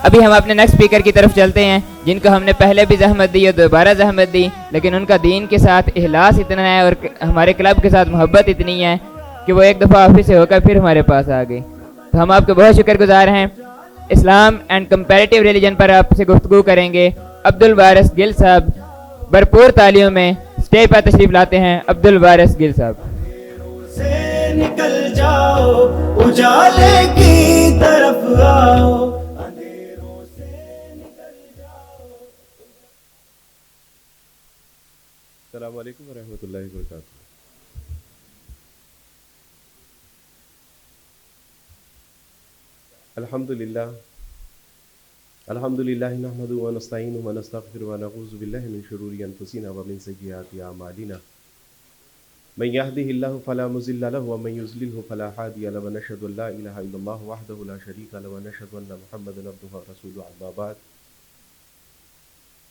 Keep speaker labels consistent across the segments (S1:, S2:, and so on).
S1: ابھی ہم اپنے نیکسٹ اسپیکر کی طرف چلتے ہیں، جن کو ہم نے پہلے بھی زحمت دی اور دوبارہ زحمت دی، لیکن ان کا دین کے ساتھ اخلاص اتنا ہے اور ہمارے کلب کے ساتھ محبت اتنی ہے کہ وہ ایک دفعہ آفس سے ہو کر پھر ہمارے پاس آ گئی. تو ہم آپ کے بہت شکر گزار ہیں. اسلام اینڈ کمپیریٹیو ریلیجن پر آپ سے گفتگو کریں گے عبدالوارث گل صاحب. بھرپور تالیوں میں اسٹیج پر تشریف لاتے ہیں عبدالوارث گل صاحب.
S2: سے نکل جاؤ اجالے کی طرف آؤ.
S3: السلام علیکم ورحمۃ اللہ وبرکاتہ. الحمد للہ نحمدہ ونستعینہ ونستغفرہ ونعوذ باللہ من شرور انفسنا ومن سیئات اعمالنا. من یہدہ اللہ فلا مضل لہ ومن یضلل فلا ہادی لہ ونشہد ان لا الہ الا اللہ وحدہ لا شریک لہ ونشہد ان محمدا عبدہ ورسولہ. اما بعد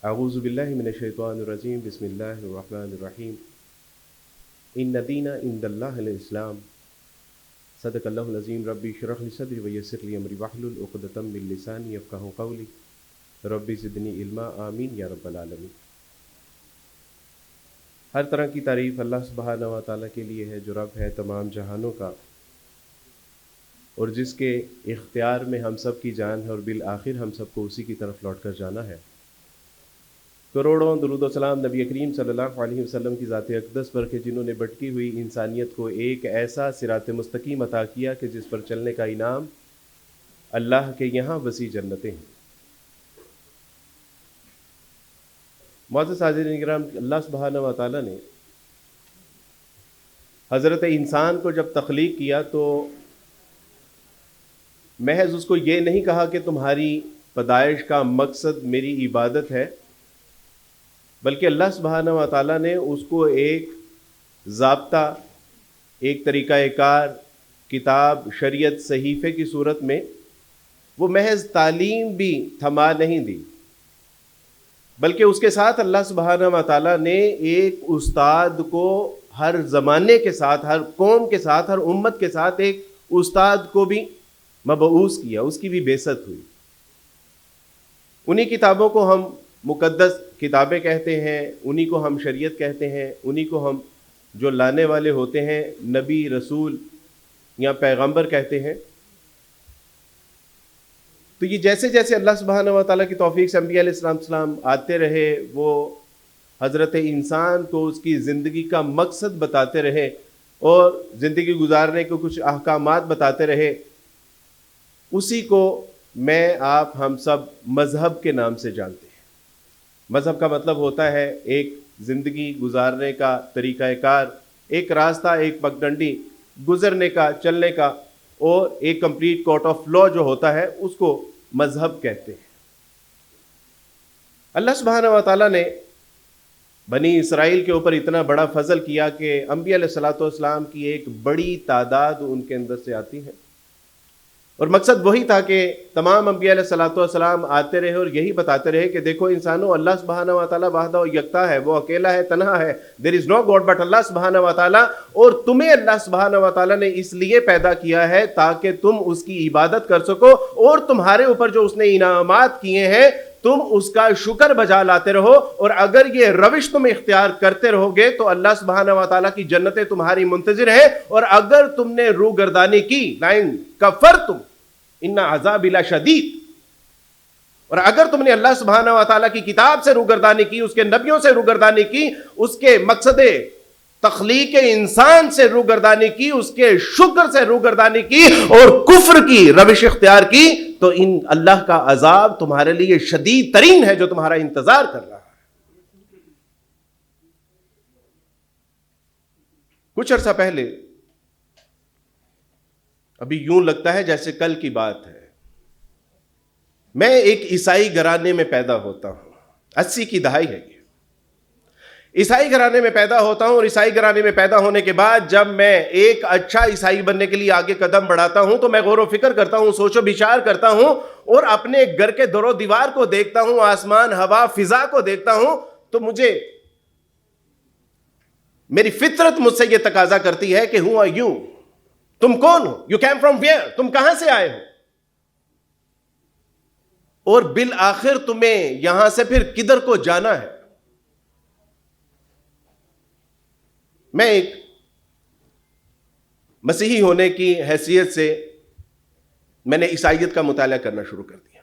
S3: اعوذ باللہ من الشیطان الرجیم. بسم اللہ الرحمن الرحیم. ان الدین عند اللہ الاسلام. صدق اللہ العظیم. ربی اشرح لی صدری ویسر لی امری واحلل عقدۃ من لسانی یفقہوا قولی. ربی زدنی علما. آمین یا رب العالمین. ہر طرح کی تعریف اللہ سبحانہ و تعالیٰ کے لیے ہے جو رب ہے تمام جہانوں کا، اور جس کے اختیار میں ہم سب کی جان ہے، اور بالآخر ہم سب کو اسی کی طرف لوٹ کر جانا ہے. کروڑوں درود و سلام نبی کریم صلی اللہ علیہ وسلم کی ذات اقدس پر کہ جنہوں نے بھٹکی ہوئی انسانیت کو ایک ایسا صراط مستقیم عطا کیا کہ جس پر چلنے کا انعام اللہ کے یہاں وسیع جنتیں ہیں. معزز حاضرین کرام، اللہ سبحانہ و تعالیٰ نے حضرت انسان کو جب تخلیق کیا تو محض اس کو یہ نہیں کہا کہ تمہاری پیدائش کا مقصد میری عبادت ہے، بلکہ اللہ سبحانہ و تعالیٰ نے اس کو ایک ضابطہ، ایک طریقہ کار، کتاب، شریعت، صحیفے کی صورت میں وہ محض تعلیم بھی تھما نہیں دی، بلکہ اس کے ساتھ اللہ سبحانہ و تعالیٰ نے ایک استاد کو ہر زمانے کے ساتھ، ہر قوم کے ساتھ، ہر امت کے ساتھ ایک استاد کو بھی مبعوث کیا، اس کی بھی بعثت ہوئی. انہی کتابوں کو ہم مقدس کتابیں کہتے ہیں، انہی کو ہم شریعت کہتے ہیں، انہی کو ہم جو لانے والے ہوتے ہیں نبی، رسول یا پیغمبر کہتے ہیں. تو یہ جیسے جیسے اللہ سبحانہ و تعالیٰ کی توفیق سے انبیاء علیہ السلام آتے رہے، وہ حضرت انسان کو اس کی زندگی کا مقصد بتاتے رہے اور زندگی گزارنے کو کچھ احکامات بتاتے رہے. اسی کو میں، آپ، ہم سب مذہب کے نام سے جانتے ہیں. مذہب کا مطلب ہوتا ہے ایک زندگی گزارنے کا طریقہ کار، ایک راستہ، ایک پگڈنڈی گزرنے کا، چلنے کا، اور ایک کمپلیٹ کوڈ آف لا جو ہوتا ہے اس کو مذہب کہتے ہیں. اللہ سبحانہ و تعالیٰ نے بنی اسرائیل کے اوپر اتنا بڑا فضل کیا کہ انبیاء علیہ السلام کی ایک بڑی تعداد ان کے اندر سے آتی ہے، اور مقصد وہی تھا کہ تمام انبیاء علیہ السلام آتے رہے اور یہی بتاتے رہے کہ دیکھو انسانوں، اللہ سبحانہ و تعالیٰ وحدہ و یکتا ہے، وہ اکیلا ہے، تنہا ہے. there is no God but اللہ سبحانہ و تعالیٰ. اور تمہیں اللہ سبحانہ و تعالیٰ نے اس لیے پیدا کیا ہے تاکہ تم اس کی عبادت کر سکو، اور تمہارے اوپر جو اس نے انعامات کیے ہیں تم اس کا شکر بجا لاتے رہو. اور اگر یہ روش تم اختیار کرتے رہو گے تو اللہ سبحانہ و تعالیٰ کی جنتیں تمہاری منتظر ہیں. اور اگر تم نے روگردانی کی، لائن کفرتم ان عذاب لشدید، اور اگر تم نے اللہ سبحانہ و تعالیٰ کی کتاب سے روگردانی کی، اس کے نبیوں سے روگردانی کی، اس کے مقصد تخلیق انسان سے روگردانی کی، اس کے شکر سے روگردانی کی، اور کفر کی روش اختیار کی، تو ان اللہ کا عذاب تمہارے لیے شدید ترین ہے جو تمہارا انتظار کر رہا ہے. کچھ عرصہ پہلے، ابھی یوں لگتا ہے جیسے کل کی بات ہے، میں ایک عیسائی گھرانے میں پیدا ہوتا ہوں. 80 کی دہائی ہے یہ. عیسائی گھرانے میں پیدا ہوتا ہوں، اور عیسائی گھرانے میں پیدا ہونے کے بعد جب میں ایک اچھا عیسائی بننے کے لیے آگے قدم بڑھاتا ہوں تو میں غور و فکر کرتا ہوں، سوچ و بچار کرتا ہوں، اور اپنے گھر کے در و دیوار کو دیکھتا ہوں، آسمان، ہوا، فضا کو دیکھتا ہوں، تو مجھے، میری فطرت مجھ سے یہ تقاضا کرتی ہے کہ who are you؟ تم کون ہو؟ You came from where؟ تم کہاں سے آئے ہو؟ اور بالآخر تمہیں یہاں سے پھر کدھر کو جانا ہے. میں ایک مسیحی ہونے کی حیثیت سے میں نے عیسائیت کا مطالعہ کرنا شروع کر دیا,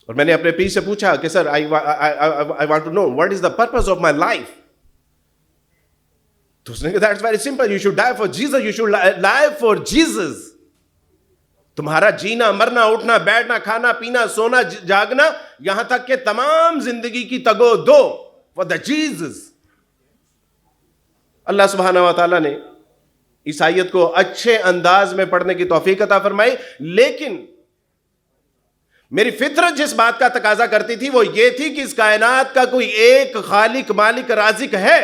S3: اور میں نے اپنے پیر سے پوچھا کہ سر I want to know what is the purpose of my life. تو اس نے کہا that's very simple, you should die for Jesus, you should live for Jesus. تمہارا جینا مرنا اٹھنا بیٹھنا کھانا پینا سونا جاگنا یہاں تک کہ تمام زندگی کی تگو دو for the Jesus. اللہ سبحانہ و تعالیٰ نے عیسائیت کو اچھے انداز میں پڑھنے کی توفیق عطا فرمائی, لیکن میری فطرت جس بات کا تقاضا کرتی تھی وہ یہ تھی کہ اس کائنات کا کوئی ایک خالق مالک رازق ہے.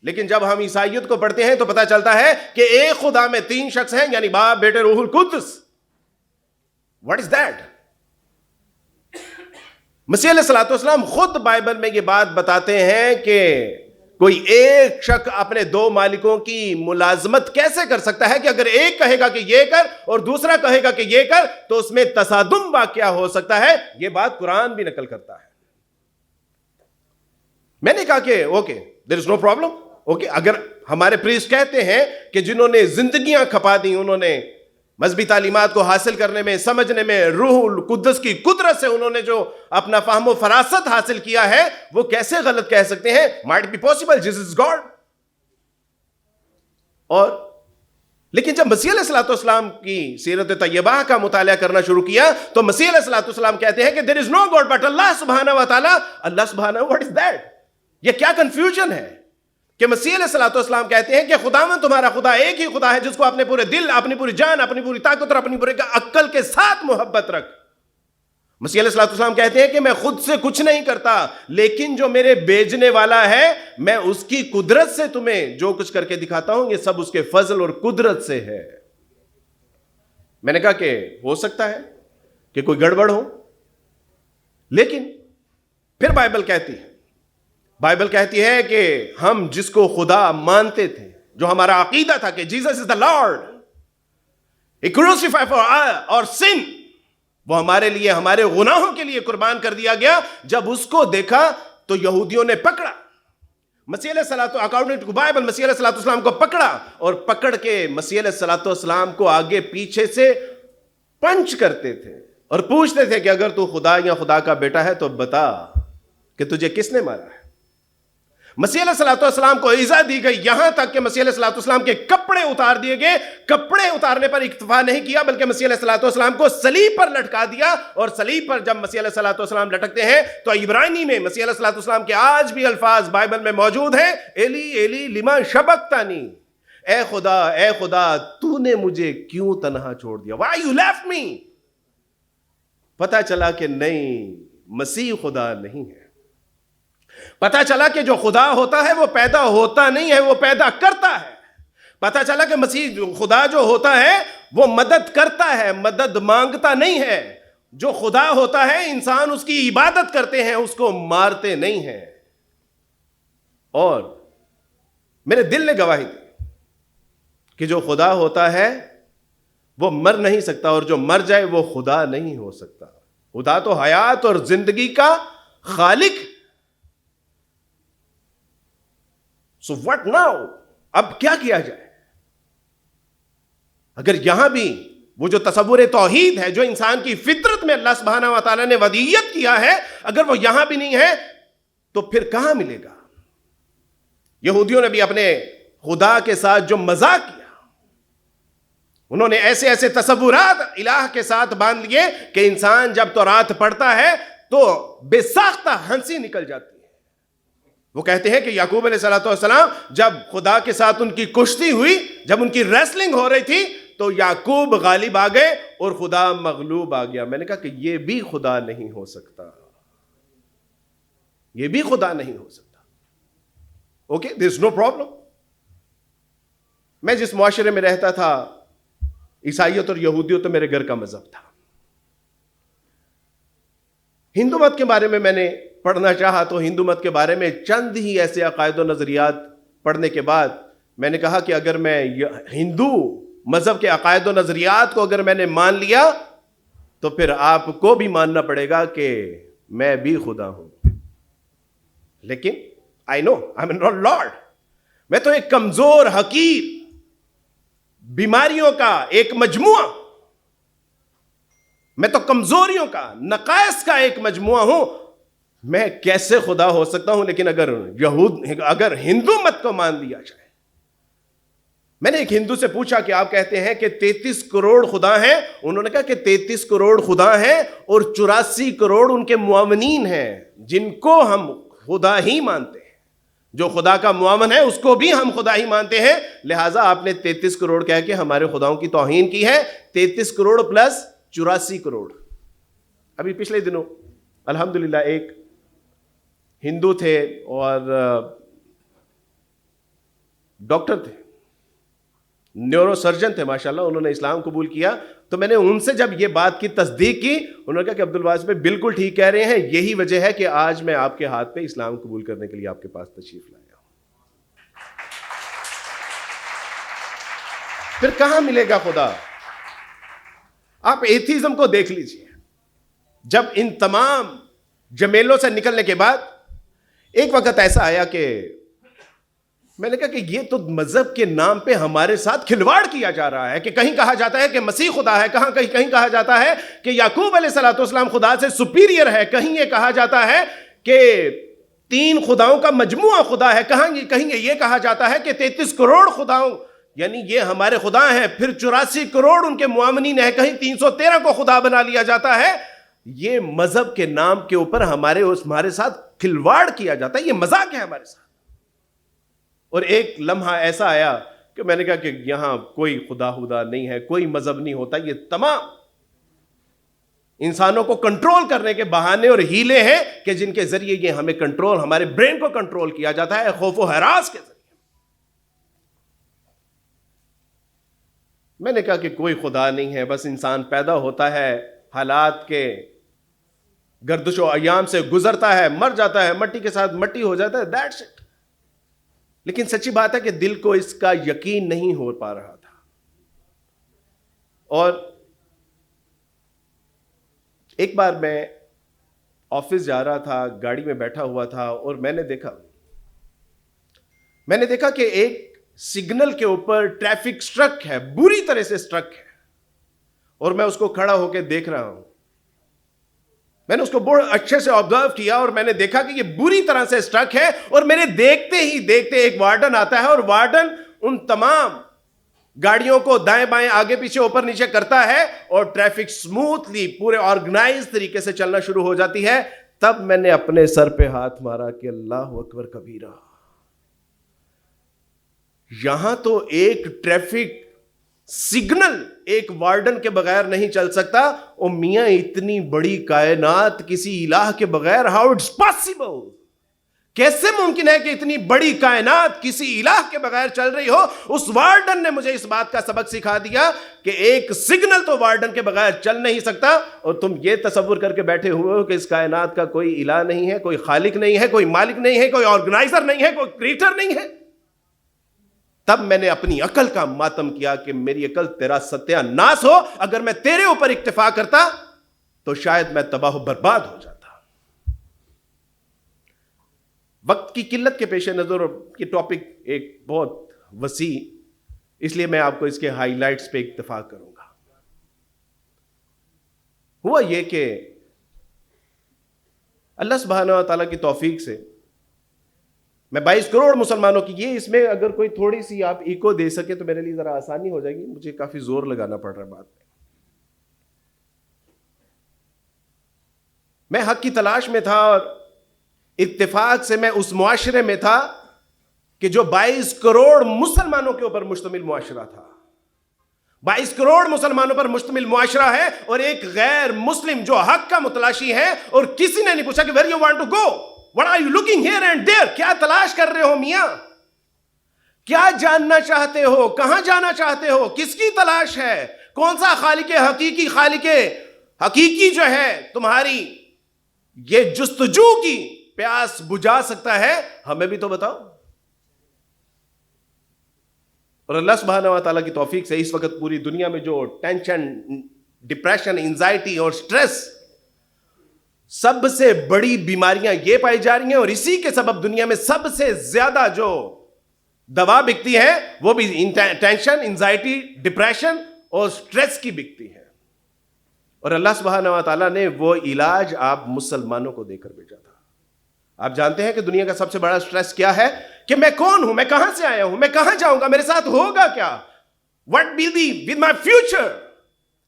S3: لیکن جب ہم عیسائیت کو پڑھتے ہیں تو پتہ چلتا ہے کہ ایک خدا میں 3 شخص ہیں, یعنی باپ بیٹے روح القدس. What is that? مسیح علیہ الصلوۃ والسلام خود بائبل میں یہ بات بتاتے ہیں کہ کوئی ایک شخص اپنے 2 مالکوں کی ملازمت کیسے کر سکتا ہے کہ اگر ایک کہے گا کہ یہ کر اور دوسرا کہے گا کہ یہ کر تو اس میں تصادم واقع ہو سکتا ہے. یہ بات قرآن بھی نقل کرتا ہے. میں نے کہا کہ okay there is no problem. Okay, اگر ہمارے پریسٹ کہتے ہیں کہ جنہوں نے زندگیاں کھپا دی, انہوں نے مذہبی تعلیمات کو حاصل کرنے میں سمجھنے میں روح القدس کی قدرت سے انہوں نے جو اپنا فہم و فراست حاصل کیا ہے, وہ کیسے غلط کہہ سکتے ہیں؟ might be possible, Jesus is God. اور لیکن جب مسیح علیہ الصلوۃ والسلام کی سیرت طیبہ کا مطالعہ کرنا شروع کیا تو مسیح علیہ الصلوۃ والسلام کہتے ہیں کہ there is no God but اللہ سبحانہ و تعالیٰ. اللہ سبحانہ, what is that? یہ کیا کنفیوژن ہے کہ مسیح علیہ الصلوۃ والسلام کہتے ہیں کہ خداوند تمہارا خدا ایک ہی خدا ہے جس کو اپنے پورے دل اپنی پوری جان اپنی پوری طاقت اور اپنی پوری عقل کے ساتھ محبت رکھ. مسیح علیہ الصلوۃ والسلام کہتے ہیں کہ میں خود سے کچھ نہیں کرتا, لیکن جو میرے بھیجنے والا ہے میں اس کی قدرت سے تمہیں جو کچھ کر کے دکھاتا ہوں یہ سب اس کے فضل اور قدرت سے ہے. میں نے کہا کہ ہو سکتا ہے کہ کوئی گڑبڑ ہو, لیکن پھر بائبل کہتی ہے کہ ہم جس کو خدا مانتے تھے, جو ہمارا عقیدہ تھا کہ Jesus is the lord, he crucify for اور سن, وہ ہمارے لیے ہمارے گناہوں کے لیے قربان کر دیا گیا. جب اس کو دیکھا تو یہودیوں نے پکڑا مسیح علیہ الصلوۃ اکارڈنگ ٹو بائبل مسیح علیہ الصلوۃ والسلام کو پکڑا اور پکڑ کے مسیح علیہ الصلوۃ والسلام کو آگے پیچھے سے پنچ کرتے تھے اور پوچھتے تھے کہ اگر تو خدا یا خدا کا بیٹا ہے تو بتا کہ تجھے کس نے مارا ہے. مسیح علیہ الصلوۃ والسلام کو ایذا دی گئی, یہاں تک کہ مسیح علیہ الصلوۃ والسلام کے کپڑے اتار دیے گئے. کپڑے اتارنے پر اکتفا نہیں کیا بلکہ مسیح علیہ الصلوۃ والسلام کو صلیب پر لٹکا دیا. اور صلیب پر جب مسیح علیہ الصلوۃ والسلام لٹکتے ہیں تو عبرانی میں مسیح علیہ الصلوۃ والسلام کے آج بھی الفاظ بائبل میں موجود ہیں, ایلی ایلی لما شبقتنی, اے خدا تو نے مجھے کیوں تنہا چھوڑ دیا, why you left me. پتہ چلا کہ نہیں, مسیح خدا نہیں ہے. پتا چلا کہ جو خدا ہوتا ہے وہ پیدا ہوتا نہیں ہے, وہ پیدا کرتا ہے. پتا چلا کہ مسیح خدا جو ہوتا ہے وہ مدد کرتا ہے, مدد مانگتا نہیں ہے. جو خدا ہوتا ہے انسان اس کی عبادت کرتے ہیں, اس کو مارتے نہیں ہیں. اور میرے دل نے گواہی دی کہ جو خدا ہوتا ہے وہ مر نہیں سکتا, اور جو مر جائے وہ خدا نہیں ہو سکتا. خدا تو حیات اور زندگی کا خالق. So what now? اب کیا کیا جائے؟ اگر یہاں بھی وہ جو تصور توحید ہے جو انسان کی فطرت میں اللہ سبحانہ و تعالیٰ نے ودیعت کیا ہے, اگر وہ یہاں بھی نہیں ہے تو پھر کہاں ملے گا؟ یہودیوں نے بھی اپنے خدا کے ساتھ جو مذاق کیا, انہوں نے ایسے ایسے تصورات الہ کے ساتھ باندھ لیے کہ انسان جب تورات پڑھتا ہے تو بے ساختہ ہنسی نکل جاتی ہے. وہ کہتے ہیں کہ یعقوب علیہ السلام جب خدا کے ساتھ ان کی کشتی ہوئی, جب ان کی ریسلنگ ہو رہی تھی تو یعقوب غالب آ گئے اور خدا مغلوب آ گیا. میں نے کہا کہ یہ بھی خدا نہیں ہو سکتا, یہ بھی خدا نہیں ہو سکتا. اوکے, دیر از نو پرابلم. میں جس معاشرے میں رہتا تھا عیسائیت اور یہودیت تو میرے گھر کا مذہب تھا. ہندو مت کے بارے میں نے پڑھنا چاہا تو ہندو مت کے بارے میں چند ہی ایسے عقائد و نظریات پڑھنے کے بعد میں نے کہا کہ اگر میں ہندو مذہب کے عقائد و نظریات کو اگر میں نے مان لیا تو پھر آپ کو بھی ماننا پڑے گا کہ میں بھی خدا ہوں. لیکن آئی نو آئی ایم ناٹ لارڈ. میں تو ایک کمزور حقیر بیماریوں کا ایک مجموعہ، میں تو کمزوریوں کا، نقائص کا ایک مجموعہ ہوں. میں کیسے خدا ہو سکتا ہوں؟ لیکن اگر ہندو مت کو مان لیا جائے. میں نے ایک ہندو سے پوچھا کہ آپ کہتے ہیں کہ 33 کروڑ خدا ہیں. انہوں نے کہا کہ 33 کروڑ خدا ہیں اور 84 کروڑ ان کے معاونین ہیں جن کو ہم خدا ہی مانتے ہیں. جو خدا کا معاون ہے اس کو بھی ہم خدا ہی مانتے ہیں. لہٰذا آپ نے 33 کروڑ کہہ کے ہمارے خداؤں کی توہین کی ہے. 33 کروڑ پلس 84 کروڑ. ابھی پچھلے دنوں الحمدللہ ایک ہندو تھے اور ڈاکٹر تھے، نیورو سرجن تھے ماشاءاللہ. انہوں نے اسلام قبول کیا. تو میں نے ان سے جب یہ بات کی تصدیق کی، انہوں نے کہا کہ عبدالواسع بھائی بالکل ٹھیک کہہ رہے ہیں. یہی وجہ ہے کہ آج میں آپ کے ہاتھ پہ اسلام قبول کرنے کے لیے آپ کے پاس تشریف لایا ہوں. پھر کہاں ملے گا خدا؟ آپ ایتھیزم کو دیکھ لیجئے. جب ان تمام جمیلوں سے نکلنے کے بعد ایک وقت ایسا آیا کہ میں نے کہا کہ یہ تو مذہب کے نام پہ ہمارے ساتھ کھلواڑ کیا جا رہا ہے. کہ کہیں کہا جاتا ہے کہ مسیح خدا ہے، کہیں کہا جاتا ہے کہ یعقوب علیہ الصلوۃ والسلام خدا سے سپیریئر ہے، کہیں یہ کہا جاتا ہے کہ 3 خداؤں کا مجموعہ خدا ہے، کہیں یہ کہا جاتا ہے کہ 33 کروڑ خداؤں یعنی یہ ہمارے خدا ہیں. پھر 84 کروڑ ان کے معاونین ہیں، کہیں 313 کو خدا بنا لیا جاتا ہے. یہ مذہب کے نام کے اوپر ہمارے ساتھ کھلواڑ کیا جاتا ہے. یہ مذاق ہے ہمارے ساتھ. اور ایک لمحہ ایسا آیا کہ میں نے کہا کہ یہاں کوئی خدا نہیں ہے، کوئی مذہب نہیں ہوتا. یہ تمام انسانوں کو کنٹرول کرنے کے بہانے اور ہیلے ہیں کہ جن کے ذریعے یہ ہمیں کنٹرول، ہمارے برین کو کنٹرول کیا جاتا ہے خوف و ہراس کے ذریعے. میں نے کہا کہ کوئی خدا نہیں ہے، بس انسان پیدا ہوتا ہے، حالات کے گردش و ایام سے گزرتا ہے، مر جاتا ہے، مٹی کے ساتھ مٹی ہو جاتا ہے. That's it. لیکن سچی بات ہے کہ دل کو اس کا یقین نہیں ہو پا رہا تھا. اور ایک بار میں آفس جا رہا تھا، گاڑی میں بیٹھا ہوا تھا اور میں نے دیکھا کہ ایک سگنل کے اوپر ٹریفک سٹرک ہے، بری طرح سے سٹرک ہے. اور میں اس کو کھڑا ہو کے دیکھ رہا ہوں. میں نے اس کو بہت اچھے سے آبزرو کیا اور میں نے دیکھا کہ یہ بری طرح سے سٹرک ہے. اور میرے دیکھتے ہی دیکھتے ایک وارڈن آتا ہے اور وارڈن ان تمام گاڑیوں کو دائیں بائیں آگے پیچھے اوپر نیچے کرتا ہے اور ٹریفک سموتھلی پورے آرگنائز طریقے سے چلنا شروع ہو جاتی ہے. تب میں نے اپنے سر پہ ہاتھ مارا کہ اللہ اکبر کبیرہ. یہاں تو ایک ٹریفک سگنل ایک وارڈن کے بغیر نہیں چل سکتا. او میاں اتنی بڑی کائنات کسی الہ کے بغیر، ہاؤ اٹس پاسبل؟ کیسے ممکن ہے کہ اتنی بڑی کائنات کسی الہ کے بغیر چل رہی ہو؟ اس وارڈن نے مجھے اس بات کا سبق سکھا دیا کہ ایک سگنل تو وارڈن کے بغیر چل نہیں سکتا. اور تم یہ تصور کر کے بیٹھے ہوئے ہو کہ اس کائنات کا کوئی الہ نہیں ہے، کوئی خالق نہیں ہے، کوئی مالک نہیں ہے، کوئی آرگنائزر نہیں ہے، کوئی کریٹر نہیں ہے. تب میں نے اپنی عقل کا ماتم کیا کہ میری عقل تیرا ستیہ ناس ہو. اگر میں تیرے اوپر اکتفا کرتا تو شاید میں تباہ و برباد ہو جاتا. وقت کی قلت کے پیش نظر یہ ٹاپک ایک بہت وسیع، اس لیے میں آپ کو اس کے ہائی لائٹس پہ اکتفا کروں گا. ہوا یہ کہ اللہ سبحانہ و تعالیٰ کی توفیق سے میں 22 کروڑ مسلمانوں کی، یہ اس میں اگر کوئی تھوڑی سی آپ ایکو دے سکے تو میرے لیے ذرا آسانی ہو جائے گی. مجھے کافی زور لگانا پڑ رہا ہے بات میں حق کی تلاش میں تھا اور اتفاق سے میں اس معاشرے میں تھا کہ جو 22 کروڑ مسلمانوں کے اوپر مشتمل معاشرہ تھا. 22 کروڑ مسلمانوں پر مشتمل معاشرہ ہے اور ایک غیر مسلم جو حق کا متلاشی ہے اور کسی نے نہیں پوچھا کہ where you want to go, what are you looking here and there, کیا تلاش کر رہے ہو میاں، کیا جاننا چاہتے ہو، کہاں جانا چاہتے ہو، کس کی تلاش ہے، کون سا خالق حقیقی جو ہے تمہاری یہ جستجو کی پیاس بجھا سکتا ہے، ہمیں بھی تو بتاؤ. اور اللہ سبحانہ و تعالیٰ کی توفیق سے اس وقت پوری دنیا میں جو ٹینشن ڈپریشن, انزائٹی اور سٹریس سب سے بڑی بیماریاں یہ پائی جا رہی ہیں, اور اسی کے سبب دنیا میں سب سے زیادہ جو دوا بکتی ہے وہ بھی ٹینشن, انزائٹی, ڈپریشن اور سٹریس کی بکتی ہے. اور اللہ سبحانہ و تعالیٰ نے وہ علاج آپ مسلمانوں کو دے کر بھیجا تھا. آپ جانتے ہیں کہ دنیا کا سب سے بڑا سٹریس کیا ہے؟ کہ میں کون ہوں, میں کہاں سے آیا ہوں, میں کہاں جاؤں گا, میرے ساتھ ہوگا کیا, what will be with my future,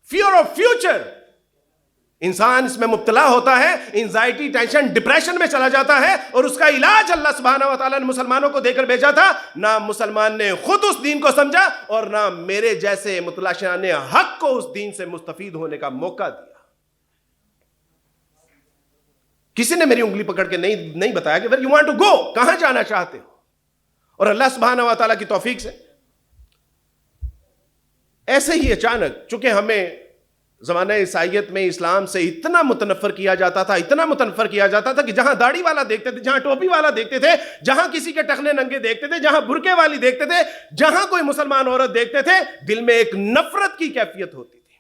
S3: fear of future. انسان اس میں مبتلا ہوتا ہے, انزائٹی, ٹینشن, ڈپریشن میں چلا جاتا ہے, اور اس کا علاج اللہ سبحانہ و تعالیٰ نے مسلمانوں کو دے کر بھیجا تھا. نہ مسلمان نے خود اس دین کو سمجھا, اور نہ میرے جیسے متلاشیان نے حق کو اس دین سے مستفید ہونے کا موقع دیا. کسی نے میری انگلی پکڑ کے نہیں بتایا کہ where you want to go, کہاں جانا چاہتے ہو. اور اللہ سبحانہ و تعالیٰ کی توفیق سے ایسے ہی اچانک, چونکہ ہمیں زمانہ عیسائیت میں اسلام سے اتنا متنفر کیا جاتا تھا کہ جہاں داڑھی والا دیکھتے تھے, جہاں ٹوپی والا دیکھتے تھے, جہاں کسی کے ٹخنے ننگے دیکھتے تھے, جہاں برقعے والی دیکھتے تھے, جہاں کوئی مسلمان عورت دیکھتے تھے, دل میں ایک نفرت کی کیفیت ہوتی تھی.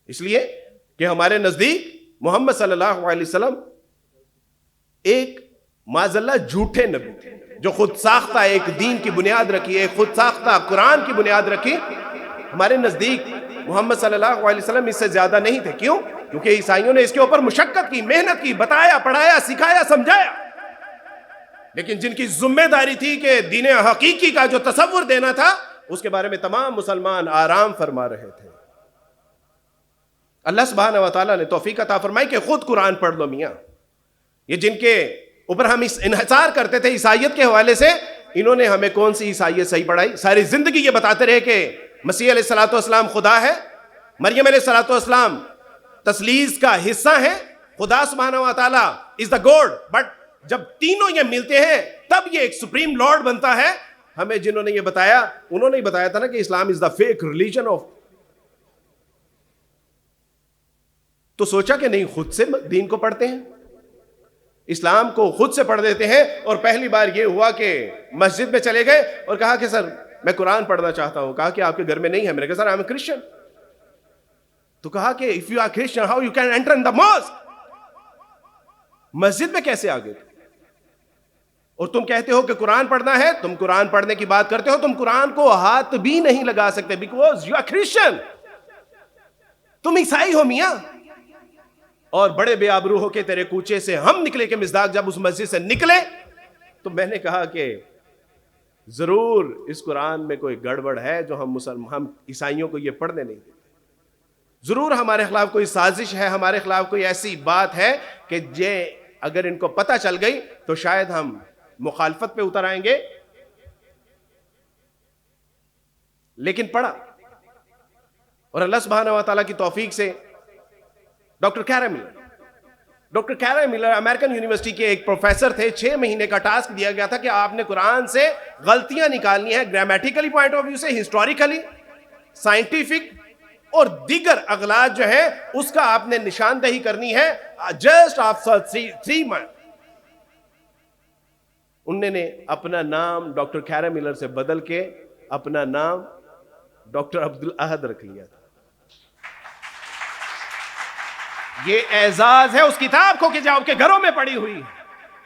S3: اس لیے کہ ہمارے نزدیک محمد صلی اللہ علیہ وسلم ایک معذاللہ جھوٹے نبی تھے, جو خود ساختہ ایک دین کی بنیاد رکھی, ایک خود ساختہ قرآن کی بنیاد رکھی. ہمارے نزدیک محمد صلی اللہ علیہ وسلم اس سے زیادہ نہیں تھے. کیوں؟ کیونکہ عیسائیوں نے اس کے اوپر مشقت کی, محنت کی, بتایا, پڑھایا, سکھایا, سمجھایا. لیکن جن کی ذمہ داری تھی کہ دین حقیقی کا جو تصور دینا تھا, اس کے بارے میں تمام مسلمان آرام فرما رہے تھے. اللہ سبحانہ و تعالیٰ نے توفیق عطا فرمائی کہ خود قرآن پڑھ لو میاں. یہ جن کے اوپر ہم انحصار کرتے تھے عیسائیت کے حوالے سے, انہوں نے ہمیں کون سی عیسائیت صحیح پڑھائی؟ ساری زندگی یہ بتاتے رہے کہ مسیح علیہ الصلوۃ والسلام خدا ہے, مریم علیہ الصلوۃ والسلام تثلیث کا حصہ ہے, خدا سبحانہ و تعالیٰ از دا گاڈ. بٹ جب تینوں یہ ملتے ہیں تب یہ ایک سپریم لارڈ بنتا ہے. ہمیں جنہوں نے یہ بتایا, انہوں نے بتایا تھا نا کہ اسلام از دا فیک ریلیجن آف. تو سوچا کہ نہیں, خود سے دین کو پڑھتے ہیں, اسلام کو خود سے پڑھ دیتے ہیں. اور پہلی بار یہ ہوا کہ مسجد میں چلے گئے اور کہا کہ سر میں قرآن پڑھنا چاہتا ہوں. کہا کہ آپ کے گھر میں نہیں ہے. میں نے کہا سر آئی ایم اے کرسچن. تو کہا کہ if you are Christian how you can enter in the mosque, مسجد میں کیسے آ گئے؟ اور تم کہتے ہو کہ قرآن پڑھنا ہے, تم قرآن پڑھنے کی بات کرتے ہو, تم قرآن کو ہاتھ بھی نہیں لگا سکتے because you are Christian. تم عیسائی ہو میاں. اور بڑے بے آبرو ہو کے تیرے کوچے سے ہم نکلے کہ مصداق جب اس مسجد سے نکلے تو میں نے کہا کہ ضرور اس قرآن میں کوئی گڑبڑ ہے جو ہم عیسائیوں کو یہ پڑھنے نہیں دیتے. ضرور ہمارے خلاف کوئی سازش ہے, ہمارے خلاف کوئی ایسی بات ہے کہ یہ اگر ان کو پتہ چل گئی تو شاید ہم مخالفت پہ اتر آئیں گے. لیکن پڑھا, اور اللہ سبحانہ و تعالیٰ کی توفیق سے doctor Keran Miller American university کے ایک پروفیسر تھے. 6 مہینے کا ٹاسک دیا گیا تھا کہ آپ نے قرآن سے غلطیاں نکالنی ہیں, گرامیٹیکلی پوائنٹ آف ویو سے, ہسٹوریکلی, سائنٹیفک اور دیگر اغلاط جو ہے اس کا آپ نے نشاندہی کرنی ہے. جسٹ آفٹر 3 months انہوں نے اپنا نام ڈاکٹر کیرن ملر سے بدل کے اپنا نام ڈاکٹر عبدالاحد رکھ لیا تھا. یہ اعزاز ہے اس کتاب کو کہ جو آپ کے گھروں میں پڑی ہوئی,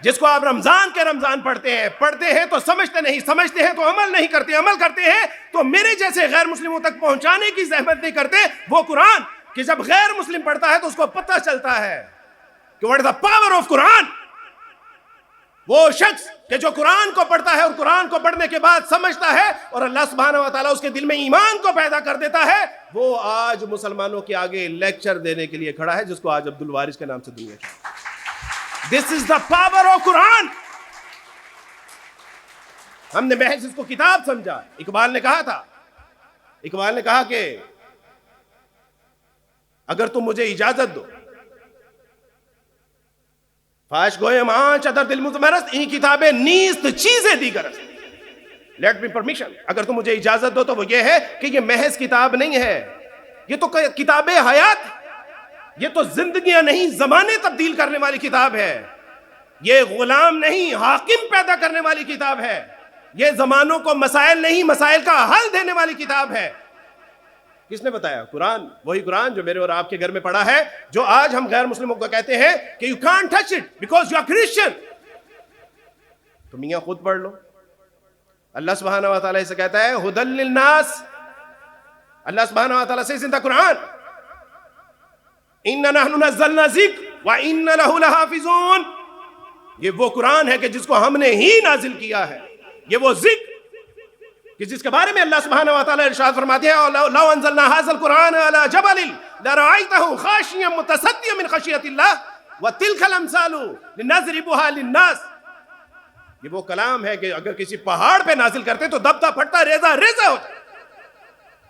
S3: جس کو آپ رمضان کے رمضان پڑھتے ہیں تو سمجھتے نہیں, سمجھتے ہیں تو عمل نہیں کرتے, عمل کرتے ہیں تو میرے جیسے غیر مسلموں تک پہنچانے کی زحمت نہیں کرتے. وہ قرآن کہ جب غیر مسلم پڑھتا ہے تو اس کو پتہ چلتا ہے کہ what is the power of قرآن. وہ شخص کہ جو قرآن کو پڑھتا ہے اور قرآن کو پڑھنے کے بعد سمجھتا ہے اور اللہ سبحانہ و تعالیٰ اس کے دل میں ایمان کو پیدا کر دیتا ہے, وہ آج مسلمانوں کے آگے لیکچر دینے کے لیے کھڑا ہے, جس کو آج عبد الوارث کے نام سے دنیا کی. This is the power of قرآن. ہم نے محض اس کو کتاب سمجھا. اقبال نے کہا کہ اگر تم مجھے اجازت دو, فاش گویم آنچ ادر دل متمرست این کتابیں نیست چیزیں دیگر است. لیٹ می پرمیشن, اگر تم مجھے اجازت دو تو وہ یہ ہے کہ یہ محض کتاب نہیں ہے, یہ تو کتاب حیات, یہ تو زندگیاں نہیں زمانے تبدیل کرنے والی کتاب ہے. یہ غلام نہیں حاکم پیدا کرنے والی کتاب ہے. یہ زمانوں کو مسائل نہیں مسائل کا حل دینے والی کتاب ہے. کس نے بتایا؟ قرآن. وہی قرآن جو میرے اور آپ کے گھر میں پڑا ہے, جو آج ہم غیر مسلموں کو کہتے ہیں کہ you can't touch it because you are Christian. تو میاں خود پڑھ لو. اللہ سبحانہ و تعالیٰ سے کہتا ہے ہدی للناس. اللہ سبحانہ و تعالیٰ سے زندہ قرآن, اِنَّا نَحْنُ نَزَّلْنَا الذِّکْرَ وَإِنَّا لَهُ لَحَافِظُونَ. یہ وہ قرآن ہے کہ جس کو ہم نے ہی نازل کیا ہے. یہ وہ ذکر کہ جس کے بارے میں اللہ سبحانہ و تعالیٰ ارشاد فرماتے ہیں لَوْ أَنزَلْنَا هَذَا الْقُرْآنَ عَلَى جَبَلٍ لَرَأَيْتَهُ خَاشِعًا مُتَصَدِّعًا مِنْ خَشْيَةِ اللَّهِ وَتِلْكَ الْأَمْثَالُ لِنَضْرِبُهَا لِلنَّاسِ. یہ وہ کلام ہے کہ اگر کسی پہاڑ پہ نازل کرتے تو دبتا پھٹتا ریزہ ریزہ ہو جائے.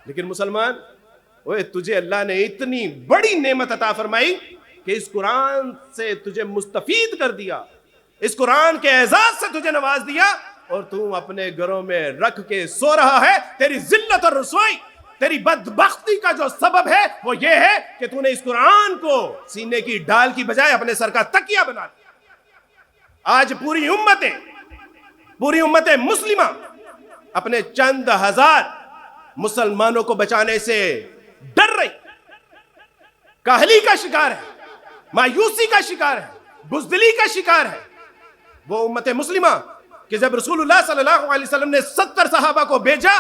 S3: لیکن مسلمان, اوے تجھے اللہ نے اتنی بڑی نعمت عطا فرمائی کہ اس قرآن سے تجھے مستفید کر دیا, اس قرآن کے اعزاز سے تجھے نواز دیا, اور تم اپنے گھروں میں رکھ کے سو رہا ہے. تیری ذلت اور رسوائی, تیری بدبختی کا جو سبب ہے وہ یہ ہے کہ تو نے اس قرآن کو سینے کی ڈال کی بجائے اپنے سر کا تکیہ بنا دیا. آج پوری امت مسلمہ اپنے چند ہزار مسلمانوں کو بچانے سے ڈر رہی, کاہلی کا شکار ہے, مایوسی کا شکار ہے, بزدلی کا شکار ہے. وہ امت مسلمہ کہ جب رسول اللہ صلی اللہ علیہ وسلم نے 70 صحابہ کو بھیجا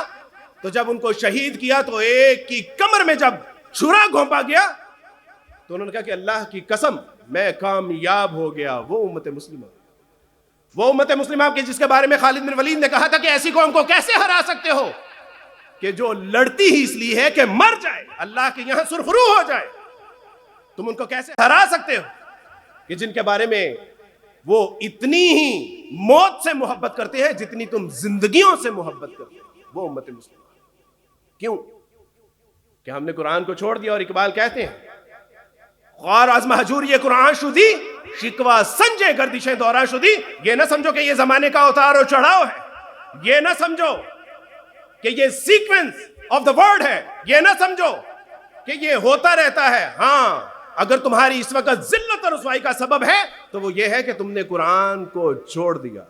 S3: تو جب ان کو شہید کیا تو ایک کی کمر میں جب چھرا گھونپا گیا تو انہوں نے کہا کہ اللہ کی قسم میں کامیاب ہو گیا. وہ امت مسلمہ کہ جس کے بارے میں خالد بن ولید نے کہا تھا کہ ایسی قوم کو کیسے ہرا سکتے ہو کہ جو لڑتی ہی اس لیے ہے کہ مر جائے, اللہ کے یہاں سرخرو ہو جائے. تم ان کو کیسے ہرا سکتے ہو کہ جن کے بارے میں وہ اتنی ہی موت سے محبت کرتے ہیں جتنی تم زندگیوں سے محبت کرتے ہیں. وہ امت مسلمہ. کیوں کہ ہم نے قرآن کو چھوڑ دیا. اور اقبال کہتے ہیں غار از مہجور یہ قرآن شدی شکوا سنجے گردشیں دوران شدی. یہ نہ سمجھو کہ یہ زمانے کا اتار و چڑھاؤ ہے, یہ نہ سمجھو کہ یہ سیکوینس آف دا ورڈ ہے, یہ نہ سمجھو کہ یہ ہوتا رہتا ہے. ہاں, اگر تمہاری اس وقت ذلت اور رسوائی کا سبب ہے تو وہ یہ ہے کہ تم نے قرآن کو چھوڑ دیا.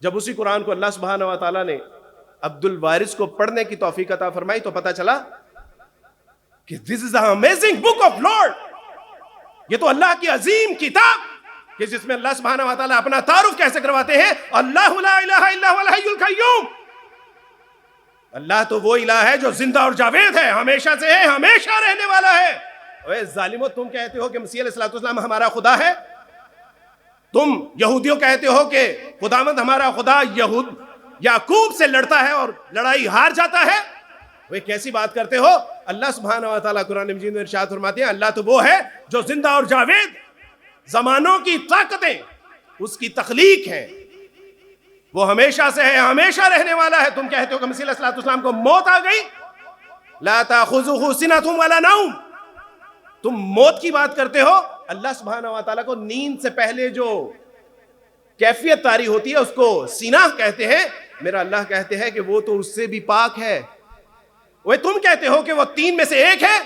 S3: جب اسی قرآن کو اللہ سبحانہ و تعالیٰ نے عبد الوارث کو پڑھنے کی توفیق عطا فرمائی تو پتا چلا کہ this is the amazing book of Lord. یہ تو اللہ کی عظیم کتاب کہ جس میں اللہ سبحانہ و تعالیٰ اپنا تعارف کیسے کرواتے ہیں, اللہ لا الہ الا هو الحی القیوم. اللہ تو وہ الہ ہے جو زندہ اور جاوید ہے, ہمیشہ سے ہے, ہمیشہ رہنے والا ہے. اے ظالمو, تم کہتے ہو کہ مسیح علیہ السلام ہمارا خدا ہے, تم یہودیوں کہتے ہو کہ خداوند ہمارا خدا یعقوب سے لڑتا ہے اور لڑائی ہار جاتا ہے. وہ کیسی بات کرتے ہو؟ اللہ سبحانہ و تعالیٰ قرآن مجید میں ارشاد فرماتے ہیں اللہ تو وہ ہے جو زندہ اور جاوید, زمانوں کی طاقتیں اس کی تخلیق ہیں, وہ ہمیشہ سے ہے, ہمیشہ رہنے والا ہے. تم کہتے ہو کہ مسیح علیہ السلام کو موت آ گئی, لا تاخذہ سنۃ ولا نوم. تم موت کی بات کرتے ہو, اللہ سبحانہ و تعالیٰ کو نیند سے پہلے جو کیفیت طاری ہوتی ہے اس کو سینہ کہتے ہیں. میرا اللہ کہتے ہیں کہ وہ تو اس سے بھی پاک ہے. وہ تم کہتے ہو کہ وہ تین میں سے ایک ہے.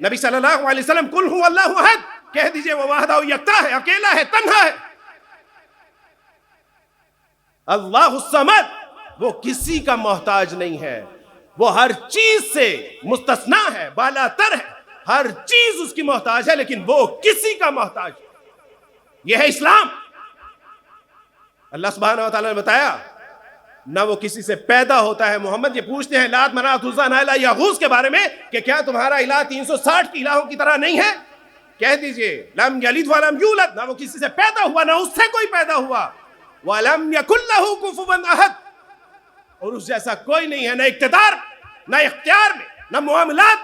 S3: نبی صلی اللہ علیہ وسلم قل هو اللہ احد کہہ دیجئے وہ وحدہ یکتا ہے, اکیلا ہے, تنہا ہے. اللہ الصمد, وہ کسی کا محتاج نہیں ہے, وہ ہر چیز سے مستثنا ہے, بالا تر ہے, ہر چیز اس کی محتاج ہے لیکن وہ کسی کا محتاج. یہ ہے اسلام. اللہ سبحانہ و تعالیٰ نے بتایا نہ وہ کسی سے پیدا ہوتا ہے. محمد یہ پوچھتے ہیں لات منات عزا نائلہ یغوث کے بارے میں کہ کیا تمہارا الہ 360 کی الہوں کی طرح نہیں ہے؟ کہہ دیجئے لم یلد ولم یولد, نہ وہ کسی سے پیدا ہوا نہ اس سے کوئی پیدا ہوا. وَلَمْ يَكُنْ لَهُ كُفُوًا أَحَدٌ, اور اس جیسا کوئی نہیں ہے, نہ اقتدار, نہ اختیار میں, نہ معاملات,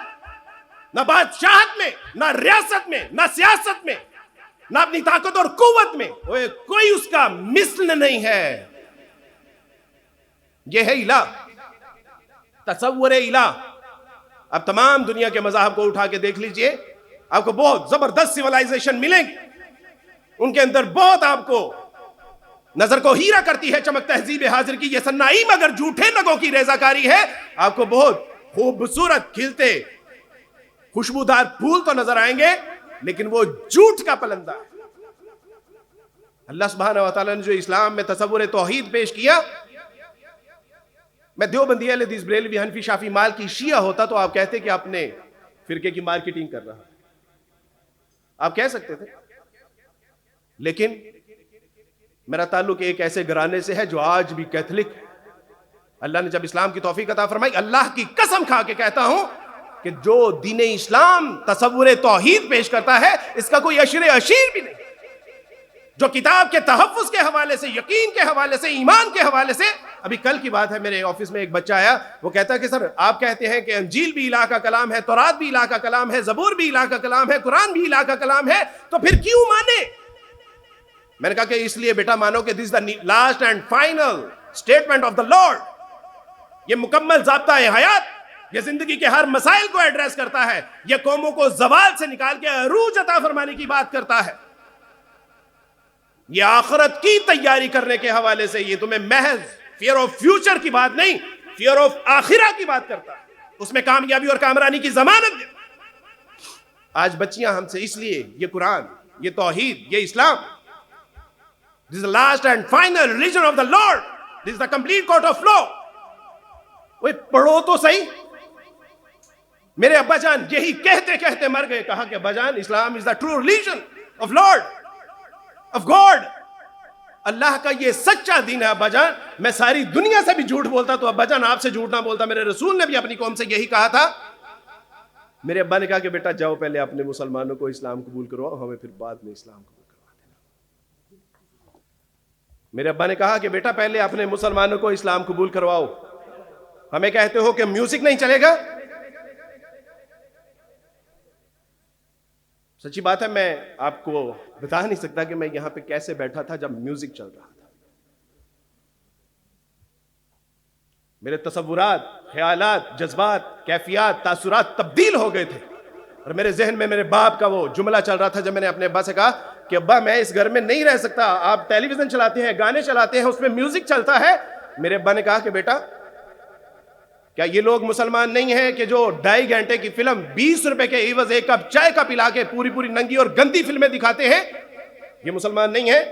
S3: نہ بادشاہت میں, نہ ریاست میں, نہ سیاست میں, نہ اپنی طاقت اور قوت میں, کوئی اس کا مثل نہیں ہے. یہ ہے الہ, تصور الہ. اب تمام دنیا کے مذاہب کو اٹھا کے دیکھ لیجئے, آپ کو بہت زبردست سیولائزیشن ملیں گی, ان کے اندر بہت آپ کو نظر کو ہیرا کرتی ہے چمک تہذیب حاضر کی. یہ صنائی مگر جھوٹے نگوں کی ریزہ کاری ہے. آپ کو بہت خوبصورت کھلتے خوشبودار پھول تو نظر آئیں گے لیکن وہ جھوٹ کا پلندہ ہے. اللہ سبحانہ و تعالیٰ نے جو اسلام میں تصور توحید پیش کیا, میں دیوبندی اہل حدیث بریلوی حنفی شافی مالکی شیعہ ہوتا تو آپ کہتے کہ آپ نے فرقے کی مارکیٹنگ کر رہا، آپ کہہ سکتے تھے، لیکن میرا تعلق ایک ایسے گھرانے سے ہے جو آج بھی کیتھولک ہے۔ اللہ نے جب اسلام کی توفیق عطا فرمائی، اللہ کی قسم کھا کے کہتا ہوں کہ جو دین اسلام تصور توحید پیش کرتا ہے اس کا کوئی عشر عشیر بھی نہیں، جو کتاب کے تحفظ کے حوالے سے، یقین کے حوالے سے، ایمان کے حوالے سے۔ ابھی کل کی بات ہے، میرے آفس میں ایک بچہ آیا، وہ کہتا ہے کہ سر آپ کہتے ہیں کہ انجیل بھی الہ کا کلام ہے، تورات بھی الہ کا کلام ہے، زبور بھی الہ کا کلام ہے، قرآن بھی الہ کا کلام ہے، تو پھر کیوں مانے؟ میں نے کہا کہ اس لیے بیٹا مانو کہ this is the last and final statement of the lord, یہ مکمل ضابطہ حیات، یہ زندگی کے ہر مسائل کو ایڈریس کرتا ہے، یہ قوموں کو زوال سے نکال کے عروج عطا فرمانے کی بات کرتا ہے، یہ آخرت کی تیاری کرنے کے حوالے سے، یہ تمہیں محض فیئر آف فیوچر کی بات نہیں، فیئر آف آخرہ کی بات کرتا ہے، اس میں کامیابی اور کامرانی کی ضمانت دے۔ آج بچیاں ہم سے اس لیے یہ قرآن، یہ توحید، یہ اسلام، this is the last and final religion of the Lord, this is the complete court of law، وہ پڑھو تو صحیح۔ میرے ابا جان یہی کہتے کہتے مر گئے، کہا کہ ابا جان اسلام is the true religion of Lord of God، اللہ کا یہ سچا دین ہے ابا جان۔ میں ساری دنیا سے بھی جھوٹ بولتا تو ابا جان آپ سے جھوٹ نہ بولتا، میرے رسول نے بھی اپنی قوم سے یہی کہا تھا۔ میرے ابا نے کہا کہ بیٹا جاؤ پہلے اپنے مسلمانوں کو اسلام قبول کرواؤ، ہمیں پھر بعد میں اسلام قبول کروا دینا۔ میرے ابا نے کہا کہ بیٹا پہلے اپنے مسلمانوں کو اسلام قبول کرواؤ، ہمیں کہتے ہو کہ میوزک نہیں چلے گا۔ سچی بات ہے، میں آپ کو بتا نہیں سکتا کہ میں یہاں پہ کیسے بیٹھا تھا جب میوزک چل رہا تھا۔ میرے تصورات، خیالات، جذبات، کیفیات، تاثرات تبدیل ہو گئے تھے، اور میرے ذہن میں میرے باپ کا وہ جملہ چل رہا تھا جب میں نے اپنے ابا سے کہا کہ ابا میں اس گھر میں نہیں رہ سکتا، آپ ٹیلی ویژن چلاتے ہیں، گانے چلاتے ہیں، اس میں میوزک چلتا ہے۔ میرے ابا نے کہا کہ بیٹا کیا یہ لوگ مسلمان نہیں ہیں کہ جو 2.5 گھنٹے کی فلم 20 روپے کے عوض 1 کپ چائے کا پلا کے پوری ننگی اور گندی فلمیں دکھاتے ہیں؟ یہ مسلمان نہیں ہیں؟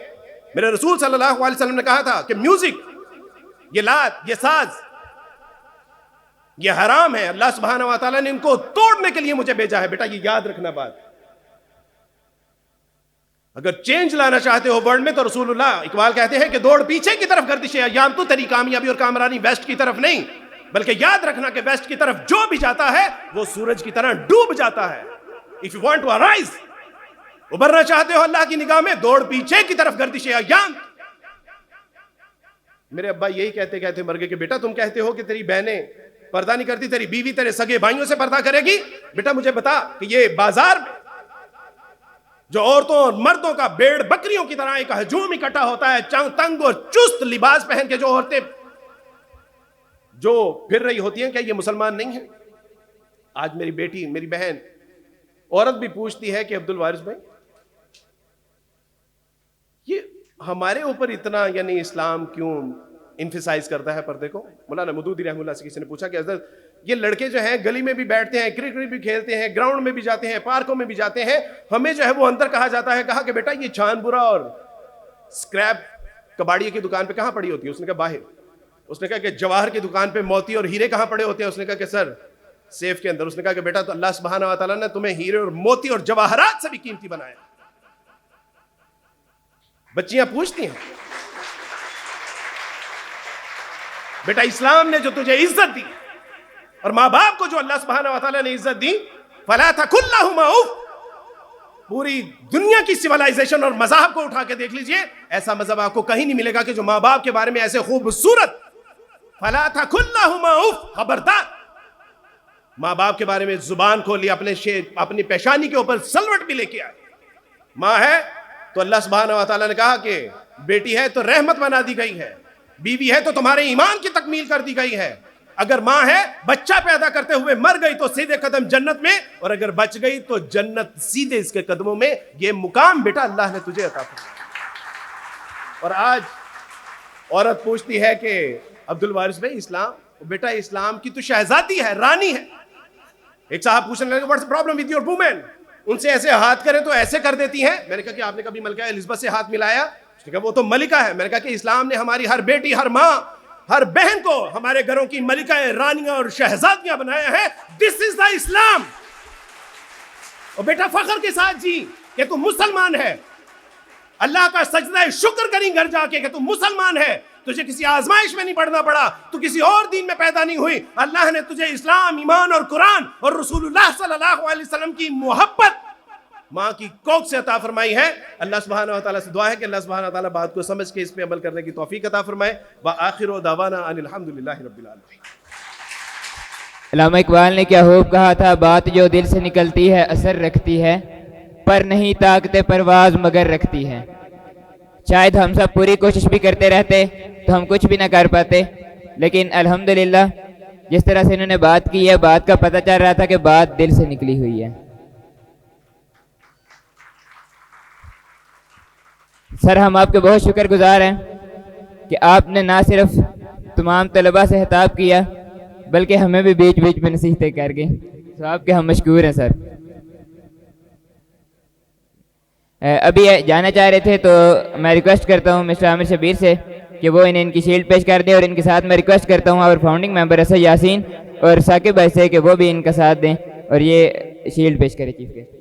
S3: میرے رسول صلی اللہ علیہ وسلم نے کہا تھا کہ میوزک، یہ لات، یہ ساز، یہ حرام ہے، اللہ سبحانہ و تعالیٰ نے ان کو توڑنے کے لیے مجھے بھیجا ہے۔ بیٹا یہ یاد رکھنا بات، اگر چینج لانا چاہتے ہو ورلڈ میں تو رسول اللہ اقبال کہتے ہیں کہ دوڑ پیچھے کی طرف گردش ایام، تو تیری کامیابی اور کامرانی ویسٹ کی طرف نہیں، بلکہ یاد رکھنا کہ ویسٹ کی طرف جو بھی جاتا ہے وہ سورج کی طرح ڈوب جاتا ہے۔ If you want to arise، ابھرنا چاہتے ہو اللہ کی نگاہ میں، دوڑ پیچھے کی طرف گردش ایام۔ میرے ابا یہی کہتے کہتے مر گئے کہ بیٹا تم کہتے ہو کہ تیری بہنیں پردہ نہیں کرتی، تیری بیوی تیرے سگے بھائیوں سے پردہ کرے گی۔ بیٹا مجھے بتا کہ یہ بازار میں جو عورتوں اور مردوں کا بھیڑ بکریوں کی طرح ایک ہجوم اکٹھا ہوتا ہے، تنگ اور چست لباس پہن کے جو عورتیں جو پھر رہی ہوتی ہیں، کیا یہ مسلمان نہیں ہیں؟ آج میری بیٹی، میری بہن عورت بھی پوچھتی ہے کہ عبد الوارث بھائی یہ ہمارے اوپر اتنا یعنی اسلام کیوں انفیسائز کرتا ہے پردے کو؟ مولانا مودودی رحمہ اللہ سے کسی نے پوچھا کہ حضرت یہ لڑکے جو ہیں گلی میں بھی بیٹھتے ہیں، کرکٹ بھی کھیلتے ہیں، گراؤنڈ میں بھی جاتے ہیں، پارکوں میں بھی جاتے ہیں، ہمیں جو ہے وہ اندر کہا جاتا ہے۔ کہا کہ بیٹا یہ چھان برا اور اسکریپ کباڑی کی دکان پہ کہاں پڑی ہوتی ہے؟ اس نے کہا باہر۔ اس نے کہا کہ جواہر کی دکان پہ موتی اور ہیرے کہاں پڑے ہوتے ہیں؟ اس نے کہا کہ سر سیف کے اندر۔ اس نے کہا کہ بیٹا تو اللہ سبحانہ و تعالیٰ نے تمہیں ہیرے اور موتی اور جواہرات سے بھی قیمتی بنایا۔ بچیاں پوچھتی ہیں بیٹا اسلام نے جو تجھے عزت دی اور ماں باپ کو جو اللہ سبحانہ و تعالیٰ نے عزت دی، فلا تقل لہما اف۔ پوری دنیا کی سیولائزیشن اور مذہب کو اٹھا کے دیکھ لیجئے، ایسا مذہب آپ کو کہیں نہیں ملے گا کہ جو ماں باپ کے بارے میں ایسے خوبصورت، فلا تقل لہما اف، خبردار۔ ماں باپ کے بارے میں زبان کھولی، اپنی پیشانی کے اوپر سلوٹ بھی لے کے آئے۔ ماں ہے تو اللہ سبحانہ و تعالیٰ نے کہا کہ بیٹی ہے تو رحمت بنا دی گئی ہے، بیوی ہے تو تمہارے ایمان کی تکمیل کر دی گئی ہے۔ اگر ماں ہے بچہ پیدا کرتے ہوئے مر گئی تو سیدھے قدم جنت میں، اور اگر بچ گئی تو جنت سیدھے اس کے قدموں میں۔ یہ مقام بیٹا اللہ نے تجھے عطا فرمایا۔ اور آج عورت پوچھتی ہے کہ عبد الوارث بھائی اسلام، بیٹا اسلام کی تو شہزادی ہے، رانی ہے۔ ایک صاحب پوچھنے لگے what's problem with your woman, ان سے ایسے ہاتھ کریں تو ایسے کر دیتی ہیں۔ میں نے کہا کہ آپ نے کبھی ملکہ الزبتھ سے ہاتھ ملایا؟ اس نے کہا وہ تو ملکہ ہے۔ میں نے کہا کہ اسلام نے ہماری ہر بیٹی، ہر ماں،
S4: ہر بہن کو ہمارے گھروں کی ملکہ رانیاں اور شہزادیاں بنایا ہے. دس از دا اسلام. اور بیٹا فخر کے ساتھ جی کہ تم مسلمان ہے. اللہ کا سجدہ شکر کریں گھر جا کے کہ تم مسلمان ہے. تجھے کسی آزمائش میں نہیں پڑنا پڑا, تو کسی اور دین میں پیدا نہیں ہوئی. اللہ نے تجھے اسلام, ایمان اور قرآن اور رسول اللہ صلی اللہ علیہ وسلم کی محبت ماں کی کوکھ سے عطا فرمائی ہے. اللہ سبحانہ و تعالیٰ سے دعا ہے کہ اللہ سبحانہ و تعالیٰ بات کو سمجھ کے اس پہ عمل کرنے کی توفیق عطا فرمائے. وآخر دعوانا ان الحمدللہ رب العالمین.
S1: علامہ اقبال نے کیا خوب کہا تھا, بات جو دل سے نکلتی ہے اثر رکھتی ہے, پر نہیں طاقت پرواز مگر رکھتی ہے. شاید ہم سب پوری کوشش بھی کرتے رہتے تو ہم کچھ بھی نہ کر پاتے, لیکن الحمدللہ جس طرح سے انہوں نے بات کی ہے, بات کا پتہ چل رہا تھا کہ بات دل سے نکلی ہوئی ہے. سر ہم آپ کے بہت شکر گزار ہیں کہ آپ نے نہ صرف تمام طلباء سے خطاب کیا بلکہ ہمیں بھی بیچ بیچ میں نصیحتیں کر گئے. تو آپ کے ہم مشکور ہیں سر. ابھی جانا چاہ رہے تھے تو میں ریکویسٹ کرتا ہوں مسٹر عامر شبیر سے کہ وہ انہیں ان کی شیلڈ پیش کر دیں, اور ان کے ساتھ میں ریکویسٹ کرتا ہوں اور فاؤنڈنگ ممبر اسد یاسین اور ثاقب بھائی سے کہ وہ بھی ان کا ساتھ دیں اور یہ شیلڈ پیش کریں چیف گیسٹ.